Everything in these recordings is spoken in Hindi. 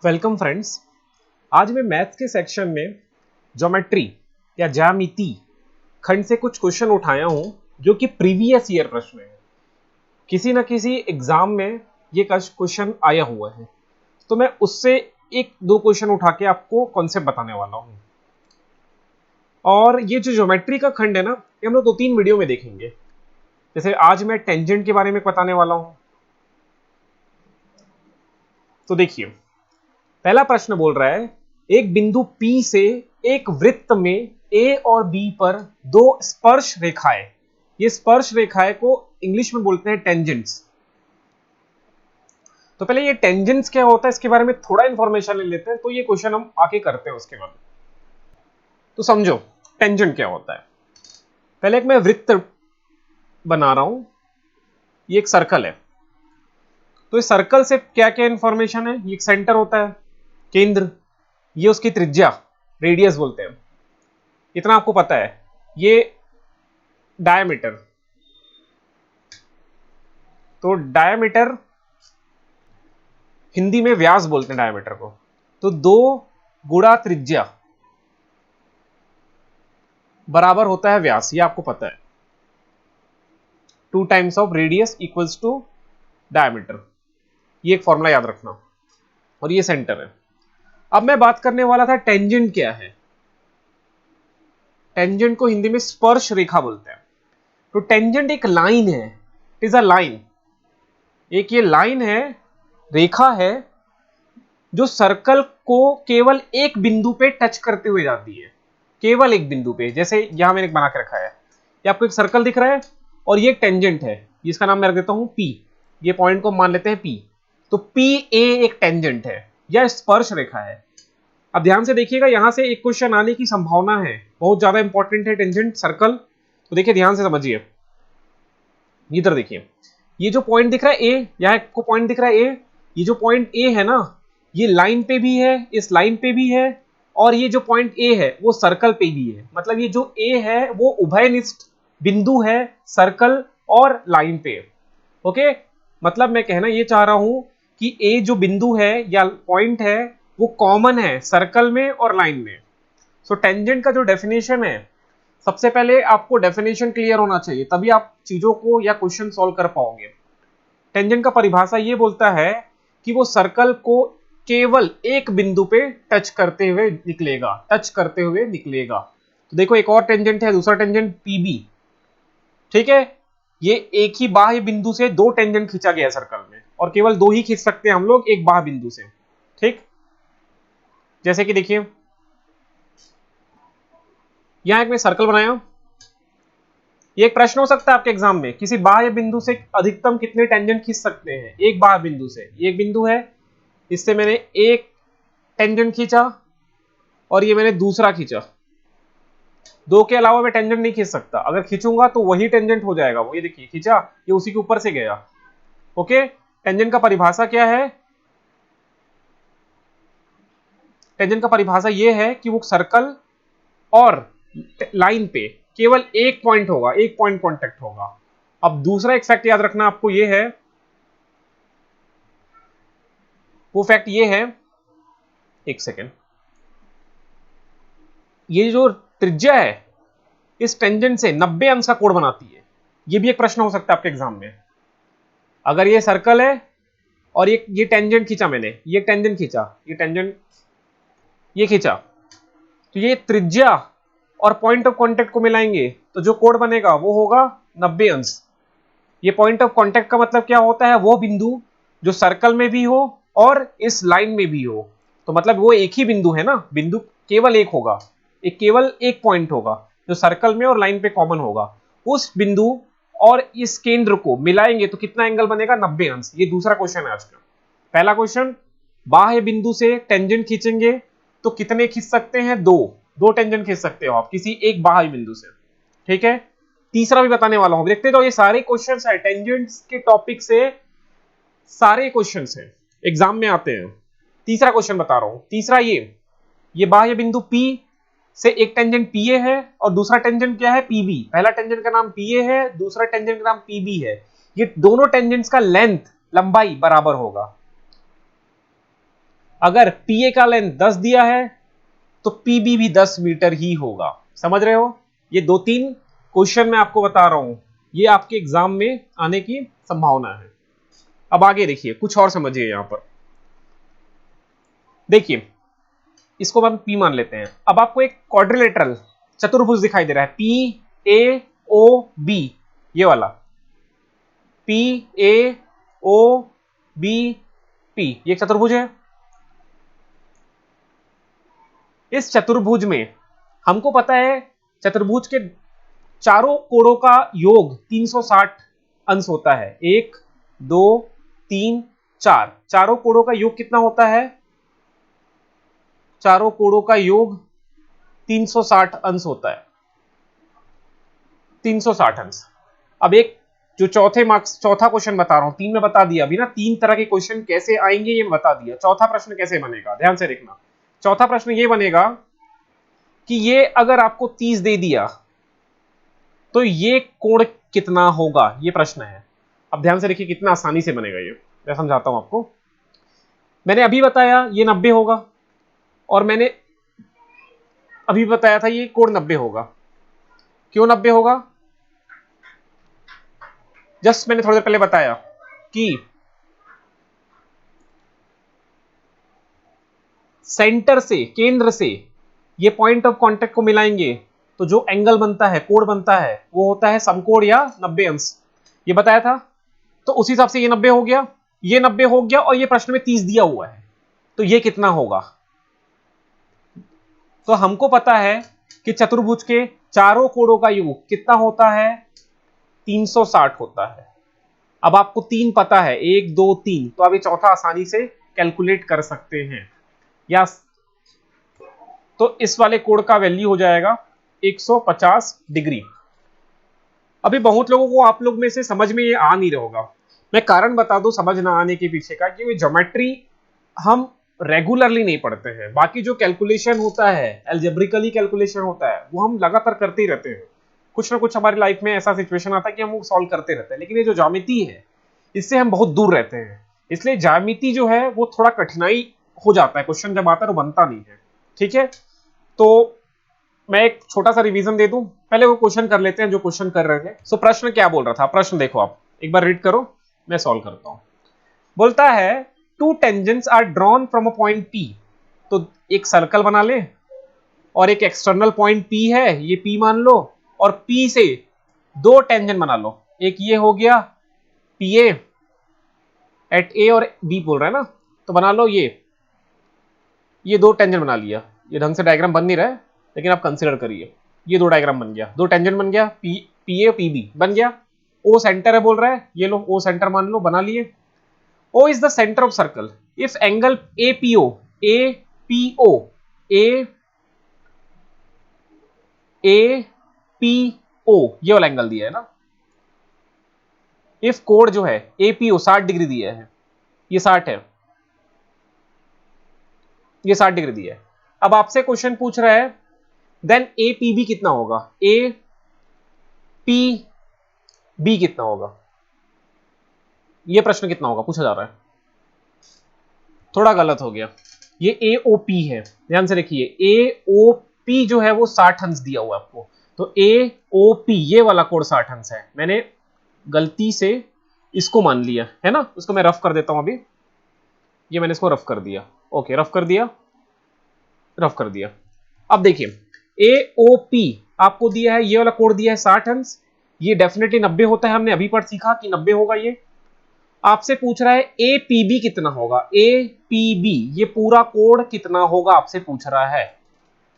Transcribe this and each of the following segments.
Welcome friends. आज मैं मैथ्स के सेक्शन में ज्योमेट्री या ज्यामिति खंड से कुछ क्वेश्चन उठाया हूं जो कि प्रीवियस ईयर प्रश्न है। किसी न किसी एग्जाम में ये क्वेश्चन आया हुआ है, तो मैं उससे एक दो क्वेश्चन उठा के आपको कॉन्सेप्ट बताने वाला हूं। और ये जो ज्योमेट्री का खंड है ना, ये हम लोग 2-3 वीडियो में देखेंगे। जैसे आज मैं टेंजेंट के बारे में बताने वाला हूं। तो देखिए, पहला प्रश्न बोल रहा है एक बिंदु P से एक वृत्त में A और B पर दो स्पर्श रेखाएं, ये स्पर्श रेखाएं को इंग्लिश में बोलते हैं टेंजेंट्स। तो पहले ये टेंजेंट्स क्या होता है इसके बारे में थोड़ा इंफॉर्मेशन ले लेते हैं, तो ये क्वेश्चन हम आके करते हैं उसके बाद। तो समझो टेंजेंट क्या होता है। पहले एक मैं वृत्त बना रहा हूं, ये एक सर्कल है। तो इस सर्कल से क्या क्या इंफॉर्मेशन है, ये एक सेंटर होता है, केंद्र, ये उसकी त्रिज्या, रेडियस बोलते हैं, इतना आपको पता है। ये डायमीटर, तो डायमीटर हिंदी में व्यास बोलते हैं डायमीटर को। तो 2 गुणा त्रिज्या बराबर होता है व्यास, ये आपको पता है। 2 times of radius equals to diameter, ये एक फॉर्मूला याद रखना। और ये सेंटर है। अब मैं बात करने वाला था टेंजेंट क्या है। टेंजेंट को हिंदी में स्पर्श रेखा बोलते हैं। तो टेंजेंट एक लाइन है, इट इज अ लाइन। एक ये लाइन है, रेखा है, जो सर्कल को केवल एक बिंदु पे टच करते हुए जाती है, केवल एक बिंदु पे। जैसे यहां मैंने बना के रखा है, ये आपको एक सर्कल दिख रहा है और ये एक टेंजेंट है, जिसका नाम मैं रख देता हूं P। ये पॉइंट को मान लेते हैं P। तो PA एक टेंजेंट है या स्पर्श रेखा है। अब ध्यान से देखिएगा, यहां से एक क्वेश्चन आने की संभावना है, बहुत ज्यादा इंपॉर्टेंट है टेंजेंट सर्कल। तो देखिए ध्यान से समझिए, इधर देखिए, ये जो पॉइंट दिख रहा है A, यहां आपको पॉइंट दिख रहा है A, ये जो पॉइंट A है ना, ये लाइन पे भी है, इस लाइन पे भी है, और ये जो पॉइंट A है वो सर्कल पे भी है। मतलब ये जो A है वो उभयनिष्ठ बिंदु है सर्कल और लाइन पे। ओके, मतलब मैं कहना ये चाह रहा हूं कि A जो बिंदु है या पॉइंट है वो कॉमन है सर्कल में और लाइन में। सो टेंजेंट का जो डेफिनेशन है, सबसे पहले आपको डेफिनेशन क्लियर होना चाहिए, तभी आप चीजों को या क्वेश्चन सॉल्व कर पाओगे। टेंजेंट का परिभाषा ये बोलता है कि वो सर्कल को केवल एक बिंदु पे टच करते हुए निकलेगा, टच करते हुए निकलेगा। तो देखो एक और टेंजेंट है, दूसरा टेंजेंट PB। ठीक है, ये एक ही बाह्य बिंदु से 2 टेंजेंट खींचा गया है सर्कल में, और केवल 2 ही खींच सकते हैं हम लोग एक बाह्य बिंदु से। ठीक, जैसे कि देखिए यहां एक मैं सर्कल बनाया। ये एक प्रश्न हो सकता है आपके एग्जाम में, किसी बाह्य बिंदु से अधिकतम कितने टेंजेंट खींच सकते हैं। एक बाह्य बिंदु से, ये एक बिंदु है, इससे मैंने एक टेंजेंट खींचा और ये मैंने दूसरा खींचा। 2 के अलावा मैं टेंजेंट नहीं खींच सकता, अगर खींचूंगा तो वही टेंजेंट हो जाएगा वो। ये देखिए खींचा, ये उसी के ऊपर से गया। ओके, टेंजेंट का परिभाषा क्या है। टेंजेंट का परिभाषा ये है कि वो सर्कल और लाइन पे केवल एक पॉइंट होगा, एक पॉइंट कांटेक्ट होगा। अब दूसरा एक फैक्ट याद रखना आपको, ये है, वो फैक्ट ये है, एक सेकेंड, ये जो त्रिज्या है इस टेंजेंट से 90 अंश का कोण बनाती है। ये भी एक प्रश्न हो सकता है आपके एग्जाम में। अगर ये सर्कल है और ये टेंजेंट खींचा मैंने, ये टेंजेंट खींचा, ये टेंजेंट ये खींचा, तो ये त्रिज्या और पॉइंट ऑफ कांटेक्ट को मिलाएंगे तो जो कोण बनेगा वो होगा 90 अंश। ये पॉइंट ऑफ कांटेक्ट का मतलब क्या होता है, वो बिंदु जो सर्कल में भी हो और इस लाइन में भी हो। तो मतलब वो एक ही बिंदु है ना, बिंदु केवल एक होगा, एक केवल एक पॉइंट होगा जो सर्कल में और लाइन पे कॉमन होगा। उस बिंदु और इस केंद्र को मिलाएंगे तो कितना एंगल बनेगा, 90 अंश। ये दूसरा क्वेश्चन है आज का। पहला क्वेश्चन, बाह्य बिंदु से टेंजेंट खींचेंगे तो कितने खींच सकते हैं, 2 टेंजेंट खींच सकते हो आप किसी एक बाह्य बिंदु से। ठीक है, तीसरा भी बताने वाला हूं, देखते तो ये सारे क्वेश्चंस है टेंजेंट्स के टॉपिक से, सारे क्वेश्चंस हैं एग्जाम में आते हैं। तीसरा क्वेश्चन बता रहा हूं, तीसरा ये बाह्य बिंदु P से एक टेंजेंट PA है और दूसरा टेंजेंट क्या है, PB। पहला टेंजेंट का नाम PA है, दूसरा टेंजेंट का नाम PB है। ये दोनों टेंजेंट्स का लेंथ, लंबाई बराबर होगा। अगर पीए का लेंथ 10 दिया है तो पीबी भी 10 मीटर ही होगा। समझ रहे हो? ये 2-3 क्वेश्चन मैं आपको बता रहा हूं, ये आपके एग्जाम में आने की संभावना है। अब आगे देखिए, कुछ और समझिए यहां पर। देखिए, इसको हम पी मान लेते हैं। अब आपको एक क्वाड्रिलेटरल चतुर्भुज दिखाई दे रहा है, पी ए ओ बी, ये वाला P A O B P, ये चतुर्भुज है। इस चतुर्भुज में हमको पता है चतुर्भुज के चारों कोणों का योग 360 अंश होता है। 1 2 3 4, चारों कोणों का योग कितना होता है? चारों कोणों का योग 360 अंश होता है, 360 अंश। अब एक जो चौथा क्वेश्चन बता रहा हूं, 3 में बता दिया अभी ना, 3 तरह के क्वेश्चन कैसे आएंगे ये बता दिया। चौथा प्रश्न कैसे बनेगा, ध्यान से देखना। चौथा प्रश्न ये बनेगा कि ये अगर आपको 30 दे दिया तो ये कोण कितना होगा, ये प्रश्न है। अब ध्यान से देखिए कितना आसानी से बनेगा ये, मैं समझाता हूं आपको। मैंने अभी बताया ये 90 होगा, और मैंने अभी बताया था ये कोण 90 होगा। क्यों 90 होगा? जस्ट मैंने थोड़ी देर पहले बताया कि सेंटर से, केंद्र से ये पॉइंट ऑफ कांटेक्ट को मिलाएंगे तो जो एंगल बनता है, कोण बनता है, वो होता है समकोण या 90 अंश। ये बताया था। तो उसी हिसाब से ये 90 हो गया, ये 90 हो गया, और ये प्रश्न में 30 दिया हुआ है, तो ये कितना होगा? तो हमको पता है कि चतुर्भुज के चारों कोणों का योग कितना होता है? 360 होता है। अब आपको 3 पता है, 1 2 3, तो अभी चौथा आसानी से कैलकुलेट कर सकते हैं। या तो इस वाले कोण का वैल्यू हो जाएगा 150 डिग्री। अभी बहुत लोगों को, आप लोग में से समझ में ये आ नहीं रहा होगा। मैं कारण बता दूं समझ ना आने के पीछे का, कि ज्योमेट्री हम रेगुलरली नहीं पढ़ते हैं। बाकी जो कैलकुलेशन होता है, अलजेब्रिकली कैलकुलेशन होता है, वो हम लगातार करते ही रहते हैं। कुछ ना कुछ हमारी लाइफ में ऐसा सिचुएशन आता है कि हम वो सॉल्व करते रहते हैं। लेकिन ये जो ज्यामिति है, इससे हम बहुत दूर रहते हैं। इसलिए ज्यामिति जो है वो थोड़ा कठिनाई हो जाता है, क्वेश्चन जब आता है तो बनता नहीं है। ठीक है, तो मैं एक छोटा सा रिवीजन दे दूं, पहले वो क्वेश्चन कर लेते हैं जो क्वेश्चन कर रहे थे। सो प्रश्न क्या बोल रहा था? प्रश्न देखो, आप एक बार रीड करो, मैं सॉल्व करता हूं। बोलता है two tangents are drawn from a point P. तो एक सर्कल बना ले, और एक एक्सटर्नल पॉइंट पी है, ये पी मान लो, और पी से 2 टेंजेंट बना लो। एक ये हो गया पी ए एट ए, और बी बोल रहा है ना, तो बना लो ये 2 टेंजेंट बना लिया। ये ढंग से डायग्राम बन नहीं रहा है, लेकिन आप कंसिडर करिए। ये 2 डायग्राम बन गया, 2 टेंजेंट बन गया, पी ए पी बी बन गया। ओ सेंटर है बोल रहा है, ये लो ओ सेंटर मान लो, बना लिए। O is the center of circle. If angle APO, APO, APO ये वाला एंगल दिया है ना। इफ कोण जो है APO 60 डिग्री दिया है, ये 60 है, ये 60 डिग्री दिया है। अब आपसे क्वेश्चन पूछ रहा है देन APB कितना होगा, APB कितना होगा, ये प्रश्न कितना होगा पूछा जा रहा है। थोड़ा गलत हो गया, ये AOP है, ध्यान से देखिए। AOP जो है वो 60 अंश दिया हुआ है आपको, तो AOP ये वाला कोण 60 अंश है। मैंने गलती से इसको मान लिया है ना, उसको मैं रफ कर देता हूं अभी। ये मैंने इसको रफ कर दिया, ओके, रफ कर दिया, रफ कर दिया। अब देखिए AOP आपको दिया है, ये वाला कोण दिया है 60 अंश, ये डेफिनेटली 90 होता है, हमने अभी पर सीखा कि 90 होगा। ये आपसे पूछ रहा है APB कितना होगा, APB ये पूरा कोण कितना होगा आपसे पूछ रहा है।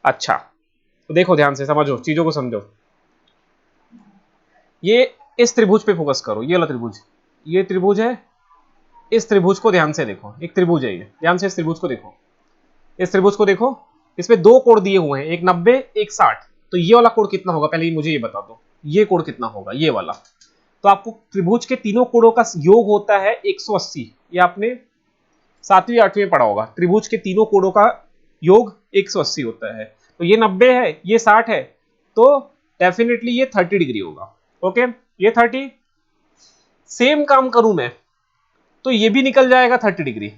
अच्छा, तो देखो ध्यान से समझो, चीजों को समझो। ये इस त्रिभुज पे फोकस करो, ये वाला त्रिभुज, ये त्रिभुज है। इस त्रिभुज को ध्यान से देखो, एक त्रिभुज है ये, ध्यान से इस त्रिभुज को देखो, इस त्रिभुज को देखो। इसमें 2 कोण दिए हुए हैं, एक 90 एक 60। तो ये वाला कोण कितना होगा, पहले मुझे ये बता दो, ये कोण कितना होगा, ये वाला। तो आपको त्रिभुज के तीनों कोणों का योग होता है 180। ये आपने 7वीं 8वीं में पढ़ा होगा, त्रिभुज के तीनों कोणों का योग 180 होता है। तो ये 90 है, ये 60 है, तो डेफिनेटली ये 30 डिग्री होगा। ओके, ये 30। सेम काम करूं मैं तो ये भी निकल जाएगा 30 डिग्री,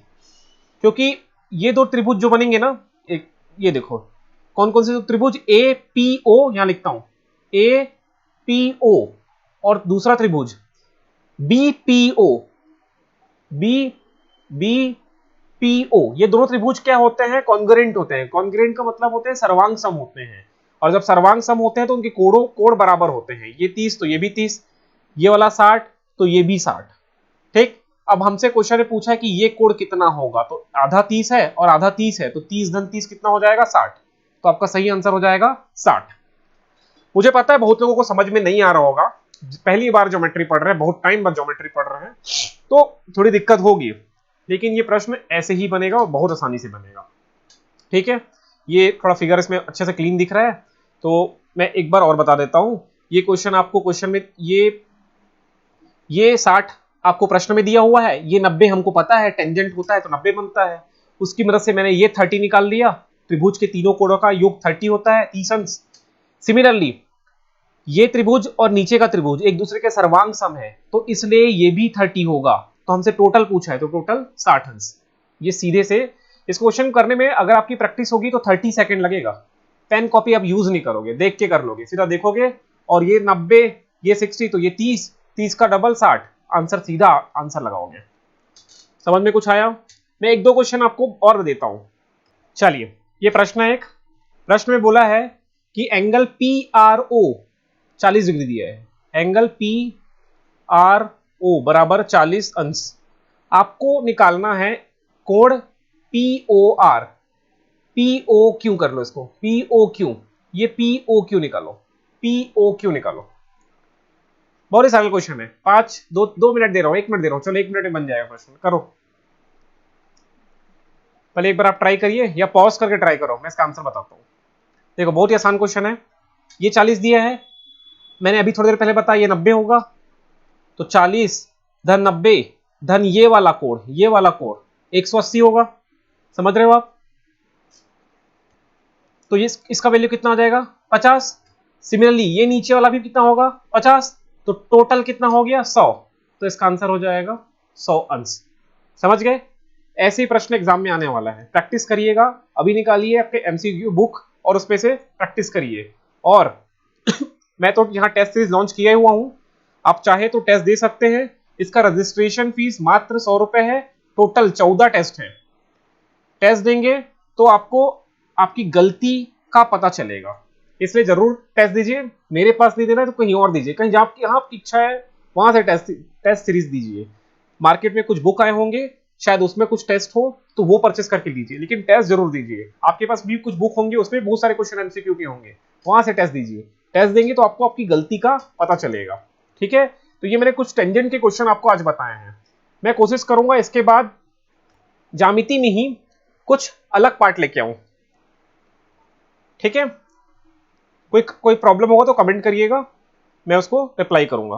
क्योंकि ये दो त्रिभुज जो बनेंगे ना, एक ये देखो कौन कौन से त्रिभुज, ए पी ओ, यहां लिखता हूं ए पी ओ, और दूसरा त्रिभुज B P O, B B P O. ये दोनों त्रिभुज क्या होते हैं, कॉन्ग्रुएंट होते हैं। कॉन्ग्रुएंट का मतलब होते हैं सर्वांग सम होते हैं, और जब सर्वांग सम होते हैं तो उनके कोण बराबर होते हैं। ये 30 तो ये भी 30, ये वाला 60 तो ये भी 60। ठीक, अब हमसे क्वेश्चन ने पूछा है कि ये कोण कितना होगा, तो आधा 30 है और आधा 30 है, तो 30 धन 30 कितना हो जाएगा, 60। तो आपका सही आंसर हो जाएगा 60। मुझे पता है बहुत लोगों को समझ में नहीं आ रहा होगा, पहली बार ज्योमेट्री पढ़ रहे हैं, बहुत टाइम बाद ज्योमेट्री पढ़ रहे हैं, तो थोड़ी दिक्कत होगी, लेकिन ये प्रश्न ऐसे ही बनेगा और बहुत आसानी से बनेगा। ठीक है, ये थोड़ा फिगर इसमें अच्छे से क्लीन दिख रहा है, तो मैं एक बार और बता देता हूं। ये क्वेश्चन आपको क्वेश्चन में ये 60 आपको प्रश्न में दिया हुआ है, ये 90 हमको पता है, टेंजेंट होता है तो 90 बनता है। उसकी मदद से मैंने ये 30 निकाल लिया, त्रिभुज के तीनों कोणों का योग 30 होता है, 30 अंश। सिमिलरली ये त्रिभुज और नीचे का त्रिभुज एक दूसरे के सर्वांग सम है, तो इसलिए ये भी 30 होगा। तो हमसे टोटल पूछा है, तो टोटल 60 अंश। ये सीधे से इस क्वेश्चन करने में अगर आपकी प्रैक्टिस होगी तो 30 सेकंड लगेगा। पेन कॉपी आप यूज नहीं करोगे, देख के कर लोगे, सीधा देखोगे, और ये 90, ये 60, तो ये 30, 30 का डबल 60, आंसर सीधा आंसर लगाओगे। समझ में कुछ आया? मैं एक दो क्वेश्चन आपको और देता हूं। चलिए, ये प्रश्न है, एक प्रश्न में बोला है कि angle P R O 40 degree दिया है। एंगल पी आर ओ बराबर 40 अंश। आपको निकालना है कोण P O R. P O Q कर लो इसको, पी ओ क्यू, ये पी ओ क्यू निकालो, पी ओ क्यू निकालो। बहुत ही सरल क्वेश्चन है, 2 मिनट दे रहा हूं, 1 मिनट दे रहा हूं, चलो 1 मिनट में बन जाएगा क्वेश्चन। करो पहले एक बार आप ट्राई करिए, या पॉज करके ट्राई करो, मैं इसका आंसर बताता हूं। देखो बहुत ही आसान क्वेश्चन है। ये 40 दिया है, मैंने अभी थोड़ी देर पहले बताया ये 90 होगा, तो 40 धन 90 धन ये वाला कोण, ये वाला कोण 180 होगा। समझ रहे हो आप? तो ये इसका वैल्यू कितना आ जाएगा, 50। सिमिलरली ये नीचे वाला भी कितना होगा, 50, तो टोटल कितना हो गया, 100। तो इसका आंसर हो जाएगा 100 अंश। समझ गए? ऐसे ही प्रश्न एग्जाम में आने वाला है, प्रैक्टिस करिएगा। अभी निकालिए आपके एमसीक्यू बुक और उसमें से प्रैक्टिस करिए। और मैं तो यहाँ टेस्ट सीरीज लॉन्च किया हुआ हूं, आप चाहे तो टेस्ट दे सकते हैं। इसका रजिस्ट्रेशन फीस मात्र 100 रुपए है। टोटल 14 टेस्ट है। टेस्ट देंगे तो आपको आपकी गलती का पता चलेगा, इसलिए जरूर टेस्ट दीजिए। मेरे पास नहीं देना तो कहीं और दीजिए, कहीं आपकी इच्छा है वहां से टेस्ट सीरीज दीजिए। मार्केट में कुछ बुक आए होंगे, शायद उसमें कुछ टेस्ट हो तो वो परचेस करके लीजिए, लेकिन टेस्ट जरूर दीजिए। आपके पास भी कुछ बुक होंगे, उसमें बहुत सारे क्वेश्चन एमसीक्यू के होंगे, वहां से टेस्ट दीजिए। टेस्ट देंगे तो आपको आपकी गलती का पता चलेगा। ठीक है, तो ये मैंने कुछ टेंजेंट के क्वेश्चन आपको आज बताए हैं। मैं कोशिश करूंगा इसके बाद ज्यामिति में ही कुछ अलग पार्ट लेके आऊं। ठीक है, कोई प्रॉब्लम होगा तो कमेंट करिएगा, मैं उसको रिप्लाई करूंगा।